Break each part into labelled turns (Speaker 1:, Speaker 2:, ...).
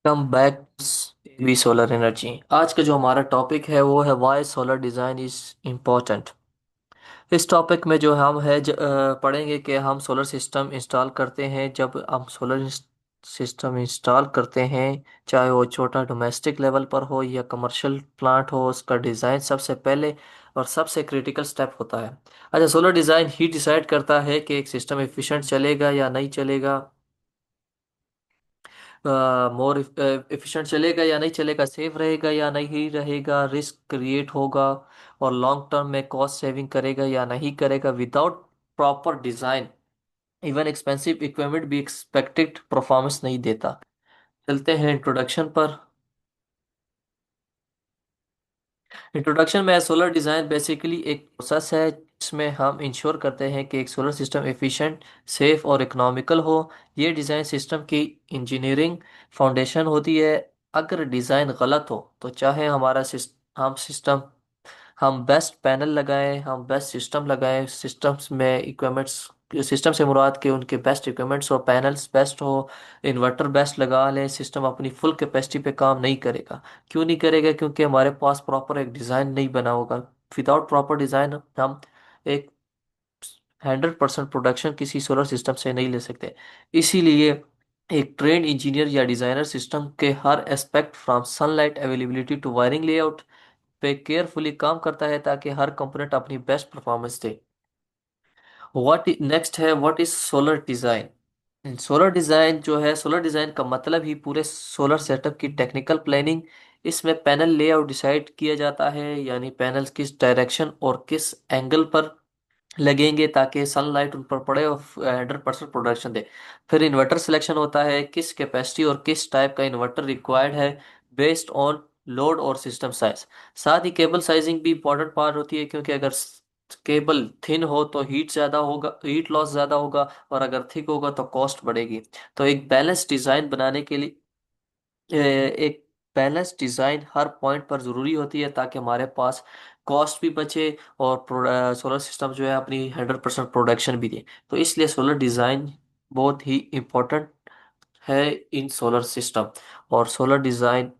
Speaker 1: Come back we solar energy. आज का जो हमारा टॉपिक है वो है why solar design is important. इस टॉपिक में जो हम पढ़ेंगे कि हम सोलर सिस्टम इंस्टॉल करते हैं। जब हम सोलर सिस्टम इंस्टॉल करते हैं, चाहे वो छोटा डोमेस्टिक लेवल पर हो या कमर्शियल प्लांट हो, उसका डिज़ाइन सबसे पहले और सबसे क्रिटिकल स्टेप होता है। अच्छा, सोलर डिज़ाइन ही डिसाइड करता है कि एक सिस्टम एफिशिएंट चलेगा या नहीं चलेगा, मोर एफिशिएंट चलेगा या नहीं चलेगा, सेफ रहेगा या नहीं रहेगा, रिस्क क्रिएट होगा और लॉन्ग टर्म में कॉस्ट सेविंग करेगा या नहीं करेगा। Without proper design even expensive equipment भी एक्सपेक्टेड परफॉर्मेंस नहीं देता। चलते हैं इंट्रोडक्शन पर। इंट्रोडक्शन में सोलर डिज़ाइन बेसिकली एक प्रोसेस है जिसमें हम इंश्योर करते हैं कि एक सोलर सिस्टम एफिशिएंट, सेफ और इकोनॉमिकल हो। ये डिज़ाइन सिस्टम की इंजीनियरिंग फाउंडेशन होती है। अगर डिज़ाइन गलत हो तो चाहे हम सिस्टम हम बेस्ट पैनल लगाएं, हम बेस्ट सिस्टम लगाएं, सिस्टम्स में इक्विपमेंट्स, सिस्टम से मुराद के उनके बेस्ट इक्विपमेंट्स हो, पैनल्स बेस्ट हो, इन्वर्टर बेस्ट लगा लें, सिस्टम अपनी फुल कैपेसिटी पे काम नहीं करेगा। क्यों नहीं करेगा? क्योंकि हमारे पास प्रॉपर एक डिज़ाइन नहीं बना होगा। विदाउट प्रॉपर डिज़ाइन हम एक 100% प्रोडक्शन किसी सोलर सिस्टम से नहीं ले सकते। इसीलिए एक ट्रेन इंजीनियर या डिज़ाइनर सिस्टम के हर aspect from sunlight availability to wiring layout पे केयरफुली काम करता है ताकि हर कंपोनेंट अपनी बेस्ट परफॉर्मेंस दे। व्हाट नेक्स्ट है, what is solar design. Solar design जो है, सोलर डिजाइन का मतलब ही पूरे सोलर सेटअप की टेक्निकल प्लानिंग। इसमें पैनल लेआउट डिसाइड किया जाता है, यानी पैनल्स किस डायरेक्शन और किस एंगल पर लगेंगे ताकि सनलाइट उन पर पड़े और 100% प्रोडक्शन दे। फिर इन्वर्टर सिलेक्शन होता है, किस कैपेसिटी और किस टाइप का इन्वर्टर रिक्वायर्ड है बेस्ड ऑन लोड और सिस्टम साइज। साथ ही केबल साइजिंग भी इंपॉर्टेंट पार्ट होती है, क्योंकि अगर केबल थिन हो तो हीट ज़्यादा होगा, हीट लॉस ज़्यादा होगा, और अगर थिक होगा तो कॉस्ट बढ़ेगी। तो एक बैलेंस डिज़ाइन बनाने के लिए एक बैलेंस डिज़ाइन हर पॉइंट पर ज़रूरी होती है ताकि हमारे पास कॉस्ट भी बचे और सोलर सिस्टम जो है अपनी 100% प्रोडक्शन भी दे। तो इसलिए सोलर डिज़ाइन बहुत ही इम्पोर्टेंट है इन सोलर सिस्टम। और सोलर डिज़ाइन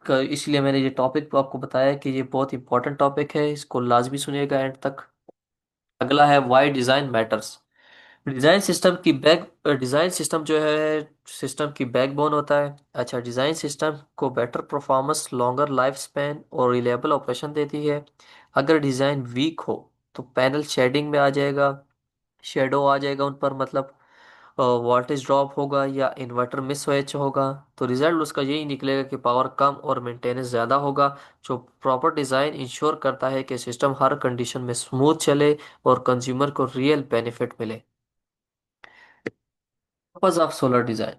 Speaker 1: का इसलिए मैंने ये टॉपिक आपको बताया कि ये बहुत इंपॉर्टेंट टॉपिक है, इसको लाजमी सुनिएगा एंड तक। अगला है why design matters. Design system जो है सिस्टम की बैकबोन होता है। अच्छा, डिज़ाइन सिस्टम को better performance, longer life span और रिलायबल ऑपरेशन देती है। अगर डिज़ाइन वीक हो तो पैनल शेडिंग में आ जाएगा, शेडो आ जाएगा उन पर, मतलब वोल्टेज ड्रॉप होगा या इन्वर्टर मिस स्विच होगा। तो रिजल्ट उसका यही निकलेगा कि पावर कम और मेंटेनेंस ज़्यादा होगा। जो प्रॉपर डिज़ाइन इंश्योर करता है कि सिस्टम हर कंडीशन में स्मूथ चले और कंज्यूमर को रियल बेनिफिट मिले। Purpose of solar design.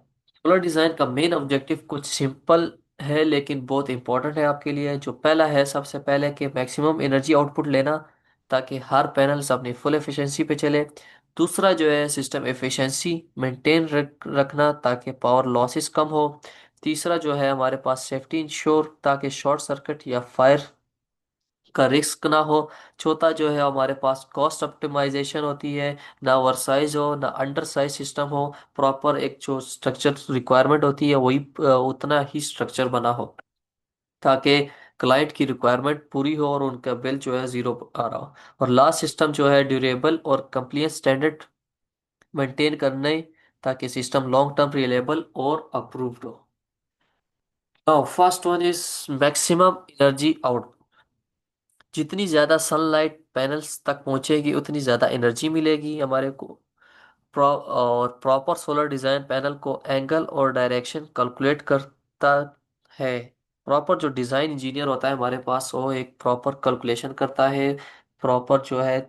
Speaker 1: Solar design का मेन ऑब्जेक्टिव कुछ सिंपल है लेकिन बहुत इंपॉर्टेंट है आपके लिए। जो पहला है, सबसे पहले कि मैक्सिमम एनर्जी आउटपुट लेना ताकि हर पैनल्स अपनी फुल एफिशिएंसी पे चले। दूसरा जो है, सिस्टम एफिशिएंसी मेंटेन रखना ताकि पावर लॉसेस कम हो। तीसरा जो है, हमारे पास सेफ्टी इंश्योर ताकि शॉर्ट सर्किट या फायर का रिस्क ना हो। चौथा जो है, हमारे पास कॉस्ट ऑप्टिमाइजेशन होती है, ना ओवर साइज हो ना अंडर साइज सिस्टम हो। प्रॉपर एक जो स्ट्रक्चर रिक्वायरमेंट होती है वही उतना ही स्ट्रक्चर बना हो ताकि क्लाइंट की रिक्वायरमेंट पूरी हो और उनका बिल जो है जीरो आ रहा हो। और लास्ट सिस्टम जो है, ड्यूरेबल और कंप्लायंस स्टैंडर्ड मेंटेन करने ताकि सिस्टम लॉन्ग टर्म रिलेबल और अप्रूव्ड हो। Now first one is maximum energy out. जितनी ज़्यादा सनलाइट पैनल्स तक पहुंचेगी उतनी ज़्यादा एनर्जी मिलेगी हमारे को। और प्रॉपर सोलर डिज़ाइन पैनल को एंगल और डायरेक्शन कैलकुलेट करता है। प्रॉपर जो डिज़ाइन इंजीनियर होता है हमारे पास, वो एक प्रॉपर कैलकुलेशन करता है, प्रॉपर जो है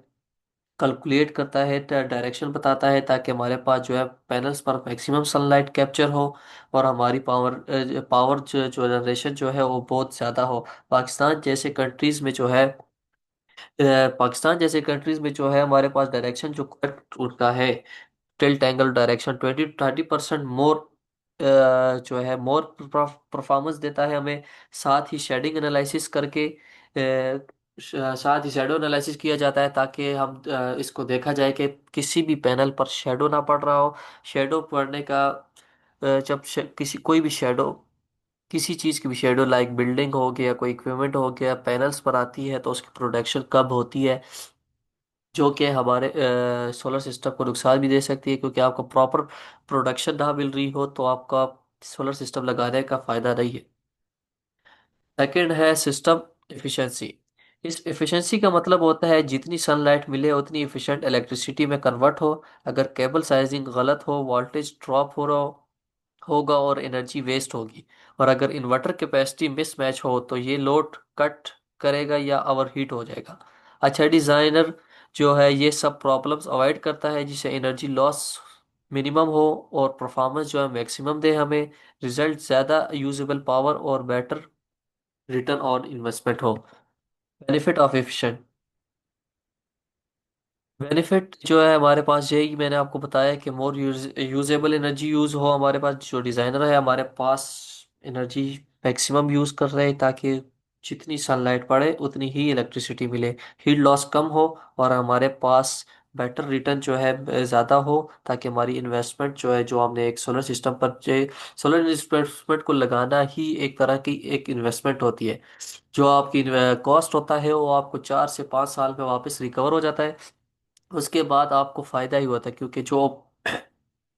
Speaker 1: कैलकुलेट करता है, डायरेक्शन बताता है ताकि हमारे पास जो है पैनल्स पर मैक्सिमम सनलाइट कैप्चर हो और हमारी पावर जो जनरेशन जो है वो बहुत ज़्यादा हो। पाकिस्तान जैसे कंट्रीज़ में जो है पाकिस्तान जैसे कंट्रीज में जो है हमारे पास डायरेक्शन जो करेक्ट उनका है, टिल्ट एंगल डायरेक्शन 20-30% मोर जो है मोर परफॉर्मेंस देता है हमें। साथ ही शेडिंग एनालिसिस करके साथ ही शेडो एनालिसिस किया जाता है ताकि हम इसको देखा जाए कि किसी भी पैनल पर शेडो ना पड़ रहा हो। शेडो पड़ने का जब किसी कोई भी शेडो, किसी चीज़ की भी शेडो लाइक बिल्डिंग हो गया, कोई इक्विपमेंट हो गया, पैनल्स पर आती है तो उसकी प्रोडक्शन कब होती है, जो कि हमारे सोलर सिस्टम को नुकसान भी दे सकती है, क्योंकि आपको प्रॉपर प्रोडक्शन ना मिल रही हो तो आपका सोलर सिस्टम लगाने का फ़ायदा नहीं है। सेकंड है सिस्टम एफिशिएंसी। इस एफिशिएंसी का मतलब होता है जितनी सनलाइट मिले उतनी एफिशिएंट इलेक्ट्रिसिटी में कन्वर्ट हो। अगर केबल साइजिंग गलत हो, वोल्टेज ड्रॉप हो रहा होगा और एनर्जी वेस्ट होगी। और अगर इन्वर्टर कैपेसिटी मिसमैच हो तो ये लोड कट करेगा या ओवरहीट हो जाएगा। अच्छा डिज़ाइनर जो है ये सब प्रॉब्लम्स अवॉइड करता है, जिससे एनर्जी लॉस मिनिमम हो और परफॉर्मेंस जो है मैक्सिमम दे हमें, रिजल्ट ज़्यादा यूजेबल पावर और बेटर रिटर्न ऑन इन्वेस्टमेंट हो। Benefit of efficient. बेनिफिट जो है हमारे पास यही मैंने आपको बताया कि मोर यूजेबल एनर्जी यूज हो। हमारे पास जो डिज़ाइनर है हमारे पास एनर्जी मैक्सिमम यूज कर रहे हैं, ताकि जितनी सनलाइट पड़े उतनी ही इलेक्ट्रिसिटी मिले, हीट लॉस कम हो और हमारे पास बेटर रिटर्न जो है ज़्यादा हो, ताकि हमारी इन्वेस्टमेंट जो है, जो हमने एक सोलर सिस्टम पर जो सोलर इन्वेस्टमेंट को लगाना ही एक तरह की एक इन्वेस्टमेंट होती है। जो आपकी कॉस्ट होता है वो आपको 4 से 5 साल में वापस रिकवर हो जाता है। उसके बाद आपको फायदा ही होता है, क्योंकि जो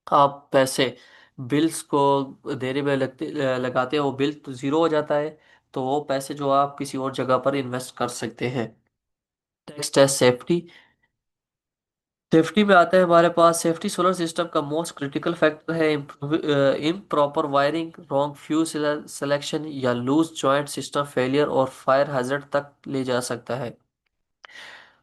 Speaker 1: आप पैसे बिल्स को देने में लगाते हैं वो बिल तो ज़ीरो हो जाता है। तो वो पैसे जो आप किसी और जगह पर इन्वेस्ट कर सकते हैं। नेक्स्ट है सेफ्टी। सेफ्टी में आता है हमारे पास सेफ्टी। सोलर सिस्टम का मोस्ट क्रिटिकल फैक्टर है improper wiring, wrong fuse selection या लूज जॉइंट सिस्टम फेलियर और फायर हैजर्ड तक ले जा सकता है।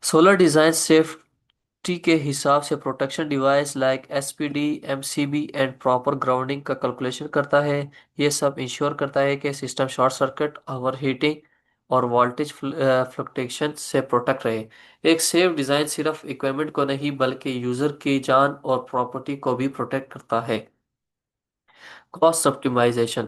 Speaker 1: सोलर डिज़ाइन सेफ्टी के हिसाब से protection device like SPD, MCB and proper grounding का कैलकुलेशन करता है। ये सब इंश्योर करता है कि system short circuit, over heating और वोल्टेज फ्लक्चुएशन से प्रोटेक्ट रहे। एक सेफ डिज़ाइन सिर्फ इक्विपमेंट को नहीं बल्कि यूज़र की जान और प्रॉपर्टी को भी प्रोटेक्ट करता है। Cost optimisation.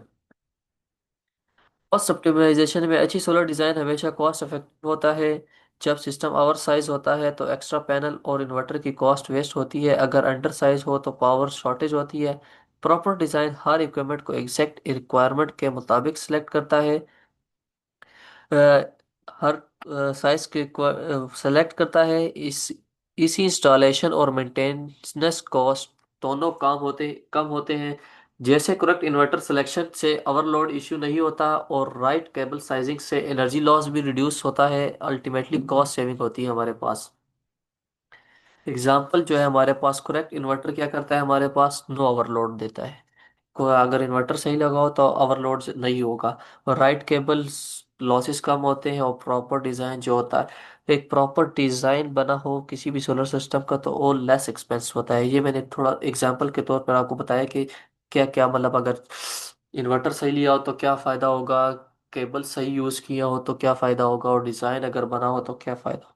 Speaker 1: कॉस्ट ऑप्टिमाइजेशन में अच्छी सोलर डिज़ाइन हमेशा कॉस्ट इफेक्टिव होता है। जब सिस्टम ओवर साइज होता है तो एक्स्ट्रा पैनल और इन्वर्टर की कॉस्ट वेस्ट होती है। अगर अंडर साइज हो तो पावर शॉर्टेज होती है। प्रॉपर डिज़ाइन हर इक्विपमेंट को एग्जैक्ट रिक्वायरमेंट के मुताबिक सिलेक्ट करता है। हर साइज के सेलेक्ट करता है। इसी इंस्टॉलेशन और मेंटेनेंस कॉस्ट दोनों कम होते हैं। जैसे करेक्ट इन्वर्टर सिलेक्शन से ओवरलोड इश्यू नहीं होता और राइट केबल साइजिंग से एनर्जी लॉस भी रिड्यूस होता है। अल्टीमेटली कॉस्ट सेविंग होती है हमारे पास। एग्जाम्पल जो है हमारे पास करेक्ट इन्वर्टर क्या करता है, हमारे पास नो ओवरलोड देता है। को अगर इन्वर्टर सही लगाओ तो ओवरलोड नहीं होगा। और राइट केबल्स लॉसेस कम होते हैं। और प्रॉपर डिज़ाइन जो होता है, एक प्रॉपर डिज़ाइन बना हो किसी भी सोलर सिस्टम का तो वो लेस एक्सपेंस होता है। ये मैंने थोड़ा एग्जांपल के तौर पर आपको बताया कि क्या क्या मतलब अगर इन्वर्टर सही लिया हो तो क्या फ़ायदा होगा, केबल सही यूज़ किया हो तो क्या फ़ायदा होगा, और डिज़ाइन अगर बना हो तो क्या फ़ायदा।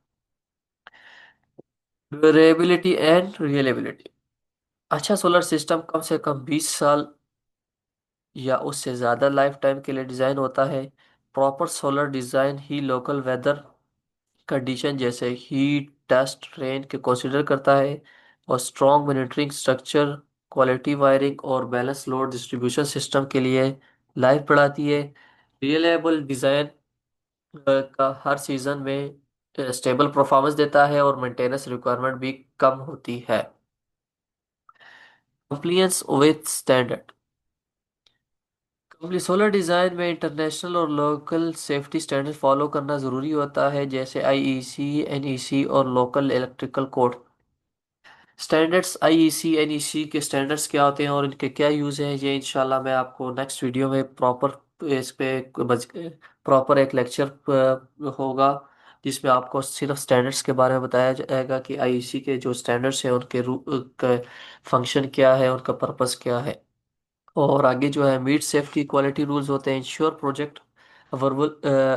Speaker 1: Durability and reliability. अच्छा सोलर सिस्टम कम से कम 20 साल या उससे ज़्यादा लाइफ टाइम के लिए डिज़ाइन होता है। प्रॉपर सोलर डिज़ाइन ही लोकल वेदर कंडीशन जैसे हीट, डस्ट, रेन के कंसीडर करता है। और strong monitoring structure, quality wiring और बैलेंस लोड डिस्ट्रीब्यूशन सिस्टम के लिए लाइफ बढ़ाती है। रिलायबल डिज़ाइन का हर सीजन में स्टेबल परफॉर्मेंस देता है और मेंटेनेंस रिक्वायरमेंट भी कम होती है। Compliance with standard. Company solar design में इंटरनेशनल और लोकल सेफ्टी स्टैंडर्ड फॉलो करना ज़रूरी होता है, जैसे आईईसी, एनईसी और local electrical code standards. IEC, NEC के स्टैंडर्ड्स क्या होते हैं और इनके क्या यूज़ हैं, ये इंशाल्लाह मैं आपको नेक्स्ट वीडियो में इस पे प्रॉपर एक लेक्चर होगा, जिसमें आपको सिर्फ स्टैंडर्ड्स के बारे में बताया जाएगा कि आईईसी के जो स्टैंडर्ड्स हैं उनके फंक्शन क्या है, उनका पर्पस क्या है। और आगे जो है मीट सेफ्टी क्वालिटी रूल्स होते हैं, इंश्योर प्रोजेक्ट अप्रूवल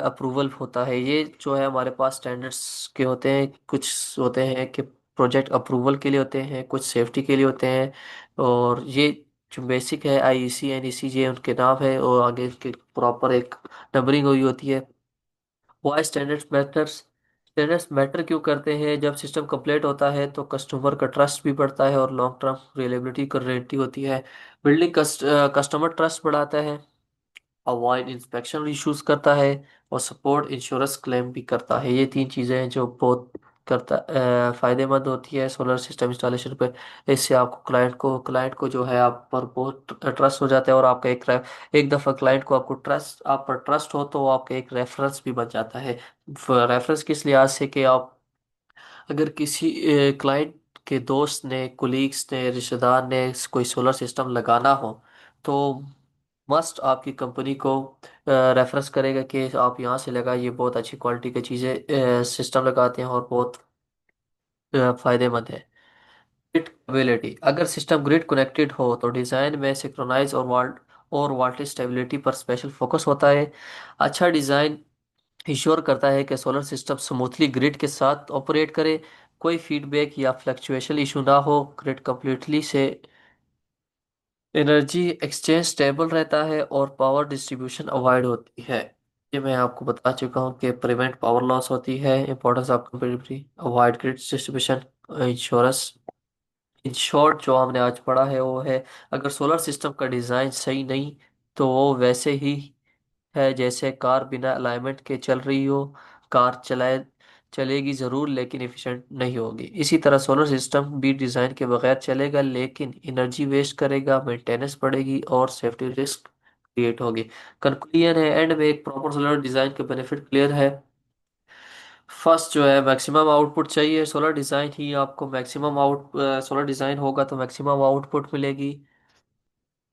Speaker 1: अप्रूवल होता है। ये जो है हमारे पास स्टैंडर्ड्स के होते हैं, कुछ होते हैं कि प्रोजेक्ट अप्रूवल के लिए होते हैं, कुछ सेफ्टी के लिए होते हैं। और ये जो बेसिक है आईईसी, एनईसी, ये उनके नाम है और आगे के प्रॉपर एक नंबरिंग हुई होती है। Why standards matters. Maintenance matter क्यों करते हैं? जब सिस्टम कंप्लीट होता है तो कस्टमर का ट्रस्ट भी बढ़ता है और लॉन्ग टर्म रिलेबिलिटी की गारंटी होती है। बिल्डिंग कस्टमर ट्रस्ट बढ़ाता है, अवॉइड इंस्पेक्शन इश्यूज करता है, और सपोर्ट इंश्योरेंस क्लेम भी करता है। ये तीन चीज़ें हैं जो बहुत फायदेमंद होती है सोलर सिस्टम इंस्टॉलेशन पे। इससे आपको क्लाइंट को जो है आप पर बहुत ट्रस्ट हो जाता है, और आपका एक दफ़ा क्लाइंट को आपको ट्रस्ट आप पर ट्रस्ट हो तो आपका एक रेफरेंस भी बन जाता है। रेफरेंस किस लिहाज से कि आप अगर किसी क्लाइंट के दोस्त ने, कुलीग्स ने, रिश्तेदार ने कोई सोलर सिस्टम लगाना हो तो मस्ट आपकी कंपनी को रेफरेंस करेगा कि आप यहाँ से लगाइए, बहुत अच्छी क्वालिटी की चीज़ें सिस्टम लगाते हैं और बहुत फायदेमंद है। ग्रिड स्टेबिलिटी, अगर सिस्टम ग्रिड कनेक्टेड हो तो डिज़ाइन में सिंक्रोनाइज और वोल्टेज स्टेबिलिटी पर स्पेशल फोकस होता है। अच्छा डिज़ाइन इंश्योर करता है कि सोलर सिस्टम स्मूथली ग्रिड के साथ ऑपरेट करे, कोई फीडबैक या फ्लक्चुएशन इशू ना हो, ग्रिड कंप्लीटली से एनर्जी एक्सचेंज स्टेबल रहता है और पावर डिस्ट्रीब्यूशन अवॉइड होती है। ये मैं आपको बता चुका हूँ कि प्रिवेंट पावर लॉस होती है, importance of compatibility, avoid grid distribution, insurance. In short जो हमने आज पढ़ा है वो है, अगर सोलर सिस्टम का डिज़ाइन सही नहीं तो वो वैसे ही है जैसे कार बिना अलाइनमेंट के चल रही हो। कार चलेगी ज़रूर लेकिन एफिशिएंट नहीं होगी। इसी तरह सोलर सिस्टम भी डिज़ाइन के बगैर चलेगा लेकिन एनर्जी वेस्ट करेगा, मेंटेनेंस बढ़ेगी और सेफ्टी रिस्क क्रिएट होगी। कंक्लूजन है एंड में, एक प्रॉपर सोलर डिज़ाइन के बेनिफिट क्लियर है। फर्स्ट जो है, मैक्सिमम आउटपुट चाहिए। सोलर डिज़ाइन ही आपको मैक्सिमम सोलर डिज़ाइन होगा तो मैक्सिमम आउटपुट मिलेगी।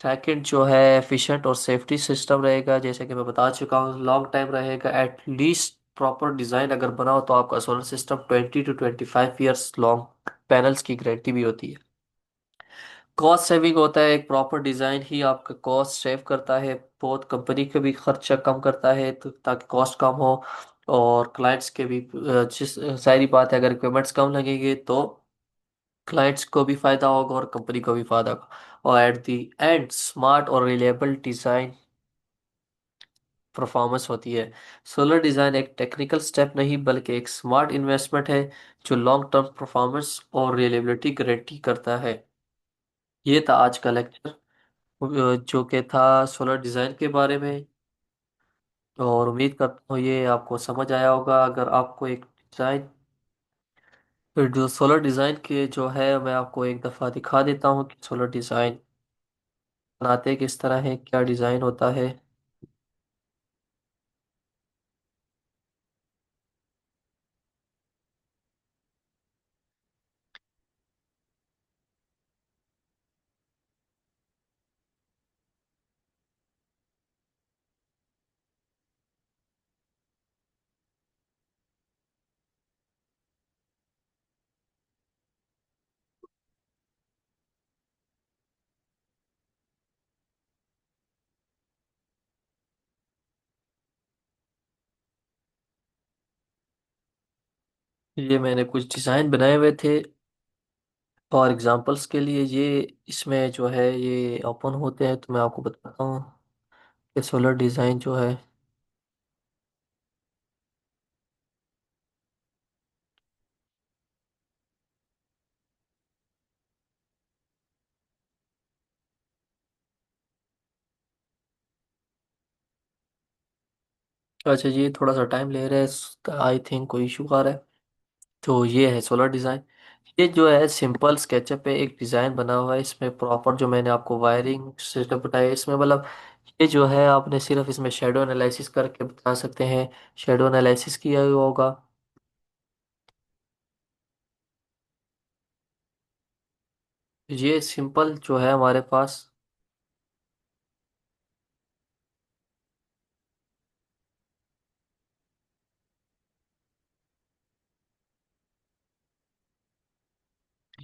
Speaker 1: सेकंड जो है, एफिशिएंट और सेफ्टी सिस्टम रहेगा, जैसे कि मैं बता चुका हूँ लॉन्ग टाइम रहेगा। एटलीस्ट प्रॉपर डिज़ाइन अगर बना हो तो आपका solar system 20 to 25 years long panels की गारंटी भी होती है। कॉस्ट सेविंग होता है, एक प्रॉपर डिज़ाइन ही आपका कॉस्ट सेव करता है, बहुत कंपनी का भी खर्चा कम करता है तो ताकि कॉस्ट कम हो, और क्लाइंट्स के भी जिस सारी बात है, अगर इक्विपमेंट्स कम लगेंगे तो क्लाइंट्स को भी फायदा होगा और कंपनी को भी फायदा होगा। और एट दी एंड स्मार्ट और रिलायबल डिजाइन परफॉर्मेंस होती है। सोलर डिजाइन एक टेक्निकल स्टेप नहीं बल्कि एक स्मार्ट इन्वेस्टमेंट है जो लॉन्ग टर्म परफॉर्मेंस और रिलायबिलिटी गारंटी करता है। ये था आज का लेक्चर जो कि था सोलर डिजाइन के बारे में, और उम्मीद करता हूँ ये आपको समझ आया होगा। अगर आपको एक डिजाइन, जो सोलर डिजाइन के जो है, मैं आपको एक दफ़ा दिखा देता हूँ कि सोलर डिजाइन बनाते किस तरह है, क्या डिज़ाइन होता है। ये मैंने कुछ डिज़ाइन बनाए हुए थे और एग्जांपल्स के लिए। ये इसमें जो है ये ओपन होते हैं तो मैं आपको बताता हूँ कि सोलर डिज़ाइन जो है। अच्छा जी, थोड़ा सा टाइम ले रहा है, आई थिंक कोई इशू आ रहा है। तो ये है सोलर डिज़ाइन। ये जो है सिंपल स्केचअप पे एक डिज़ाइन बना हुआ है, इसमें प्रॉपर जो मैंने आपको वायरिंग सिस्टम बताया इसमें, मतलब ये जो है आपने सिर्फ इसमें शेडो एनालिसिस करके बता सकते हैं। शेडो एनालिसिस किया हुआ होगा। ये सिंपल जो है हमारे पास।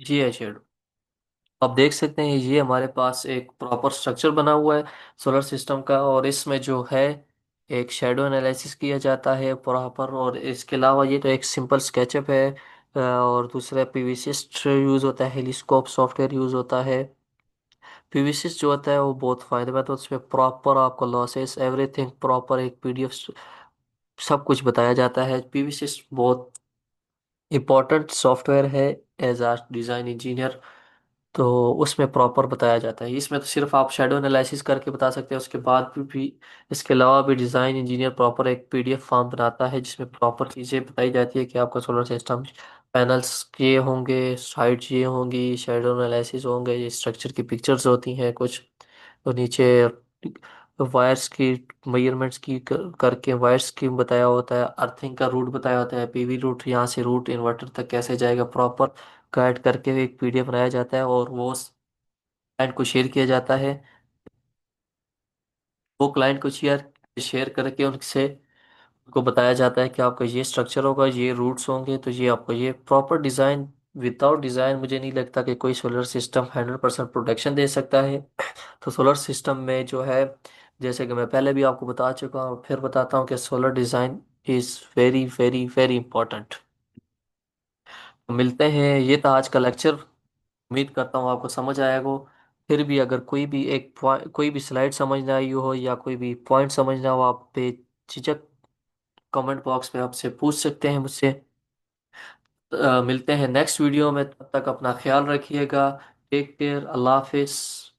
Speaker 1: ये है शेडो। आप देख सकते हैं ये हमारे पास एक प्रॉपर स्ट्रक्चर बना हुआ है सोलर सिस्टम का, और इसमें जो है एक शेडो एनालिसिस किया जाता है प्रॉपर। और इसके अलावा ये तो एक सिंपल स्केचअप है। और दूसरा पीवीसिस्ट यूज़ होता है, हेलिस्कोप सॉफ्टवेयर यूज़ होता है। पीवीसिस्ट जो होता है वो बहुत फ़ायदेमंद है, उसमें प्रॉपर आपको लॉसेस एवरीथिंग प्रॉपर एक पीडीएफ सब कुछ बताया जाता है। पीवीसिस्ट बहुत इम्पोर्टेंट सॉफ्टवेयर है एज आ डिज़ाइन इंजीनियर। तो उसमें प्रॉपर बताया जाता है। इसमें तो सिर्फ आप शेडो एनालिसिस करके बता सकते हैं, उसके बाद भी इसके अलावा भी डिज़ाइन इंजीनियर प्रॉपर एक पीडीएफ फॉर्म बनाता है जिसमें प्रॉपर चीज़ें बताई जाती है कि आपका सोलर सिस्टम पैनल्स ये होंगे, साइड्स ये होंगी, शेडो एनालिसिस होंगे, ये स्ट्रक्चर की पिक्चर्स होती हैं कुछ, तो नीचे वायर्स की मेजरमेंट्स की करके वायर्स की बताया होता है, अर्थिंग का रूट बताया होता है, पीवी रूट यहाँ से रूट इन्वर्टर तक कैसे जाएगा, प्रॉपर गाइड करके एक पीडीएफ बनाया जाता है और वो क्लाइंट को शेयर किया जाता है। वो क्लाइंट को शेयर शेयर करके उनसे उनको बताया जाता है कि आपका ये स्ट्रक्चर होगा, ये रूट्स होंगे, तो ये आपको ये प्रॉपर डिज़ाइन। विदाउट डिज़ाइन मुझे नहीं लगता कि कोई सोलर सिस्टम 100% प्रोटेक्शन दे सकता है। तो सोलर सिस्टम में जो है, जैसे कि मैं पहले भी आपको बता चुका हूँ, फिर बताता हूँ कि solar design is very very very important. मिलते हैं, ये था आज का लेक्चर। उम्मीद करता हूँ आपको समझ आएगा। फिर भी अगर कोई भी एक पॉइंट, कोई भी स्लाइड समझ ना आई हो या कोई भी पॉइंट समझना हो, आप बेझिझक कमेंट बॉक्स में आपसे पूछ सकते हैं मुझसे। मिलते हैं नेक्स्ट वीडियो में, तब तक अपना ख्याल रखिएगा। टेक केयर, अल्लाह हाफिज़।